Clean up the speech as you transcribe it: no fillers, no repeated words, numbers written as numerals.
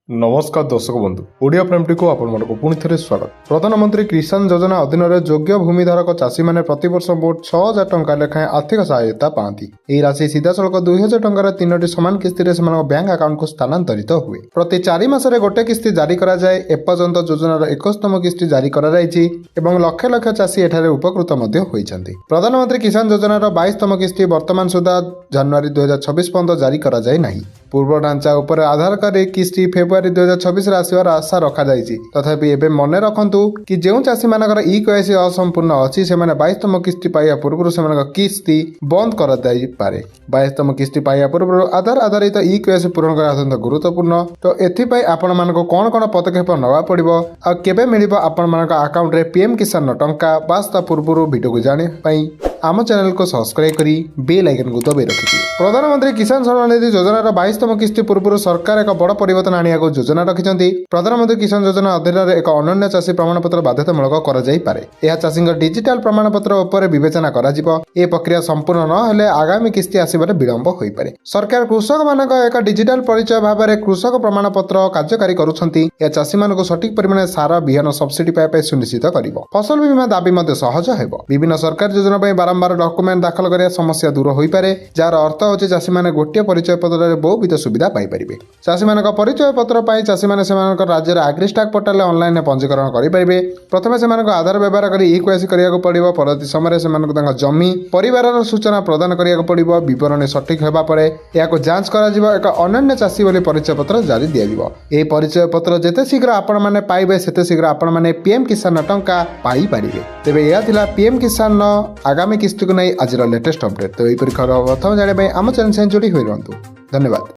नमस्कार दर्शक बंधु ओडिया प्रेमटी को आपण पुणी थे स्वागत। प्रधानमंत्री किसान योजना अधीन योग्य भूमिधारक चाषी मैंने प्रतिवर्ष मोट 6,000 टंका लेखाएं आर्थिक सहायता पाती। यह राशि सीधासलख 2,000 टंकार 3टी सामान किस्ती बैंक अकाउंट को स्थानांतरित हुए। प्रति 4 मासरे गोटे किस्ती जारी कराए। एपर्यंत योजनार 21तम किस्ती जारी कराई एवं लक्ष लक्ष चाषी एठारे उपकृत होइछन्ति। प्रधानमंत्री किसान योजनार 22तम किस्ती वर्तमान सुधा जनवरी 2026 पर्यंत जारी कराई नहीं। पूर्व ढांचा उपर आधार कर किस्ती फेब्रुआरी 2026 आसवर आशा रखा तथापि एबे मने रखंतु कि जो चाषी मानकर ई-केवाईसी असंपूर्ण अच्छी से 22तम किस्ती पाइबा पूर्व से किस्ती बंद कर 22तम किस्ती पाइबा पूर्व आधार आधारित ई-केवाईसी पूरण करना अत्यंत गुरुत्वपूर्ण। तो एथिपाई आपण मानक कौन कौन पदक्षेप नवा पड़िबो आ केबे मिलिबो आपण मानक अकाउंट रे पीएम किसान टंका बास्ता पूर्व वीडियो को जाने पाई आम चैनल को सब्सक्राइब करी बेल आइकन को दबाई रखिथि। प्रधानमंत्री किसान सम्मान निधि योजनार 22तम किस्ती पूर्व सरकार एक बड़ परिवर्तन आनिया योजना रखिछन्ति। प्रधानमंत्री किसान योजना अधीन एक अनन्य चाषी प्रमाणपत्र बाध्यतामूलक कराइपारे। यह चाषी डिजिटाल प्रमाणपत्र उपर विवेचना करा। ए प्रक्रिया संपूर्ण न हेले आगामी किस्ती आसबार विलंब होइपारे। सरकार कृषक मानक एक डिजिटाल परिचय भाव में कृषक प्रमाणपत्र कार्यकारी करुछन्ति। यह चाषी मानक सठिक परिमाण सार बिहन सब्सिडी पाइबा सुनिश्चित करिवो। फसल बीमा दाबी मध्ये सहज हेबो। विभिन्न सरकारी योजना पई बारंबार डॉक्यूमेंट दाखल करिया समस्या दूर होइपारे। जार अर्थ होछि चाषी माने गोटिए परिचय पत्र रे बहुविध सुविधा पाई परिबे। चाषी मानक परिचय पत्र पाई चाषी माने सेमानक राज्यर एग्रीस्टाक पोर्टल ऑनलाइन पंजीकरण करि परिबे। प्रथमे सेमानक आधार व्यवहार करी ई-केवाईसी करियाको पड़िबो। परवर्ती समय सेमानक तांका जमी परिवारर सूचना प्रदान करियाको पड़िबो। विवरण सठिक हेबा परे याको जांच करा जिवो। एक अनन्य चाषी बोली परिचय पत्र जारी दिया जिवो। ए परिचय पत्र जेते शीघ्र आपण माने पाइबे सेते शीघ्र आपण माने पीएम किसान टंका पाई परिबे। तेबे या थिला पीएम किसान आगामी किस्ती को नै आजिर लेटेस्ट अपडेट। तो एही परि खबर प्रथम जाने आम चैनल से जोड़ी होई रहंतु। धन्यवाद।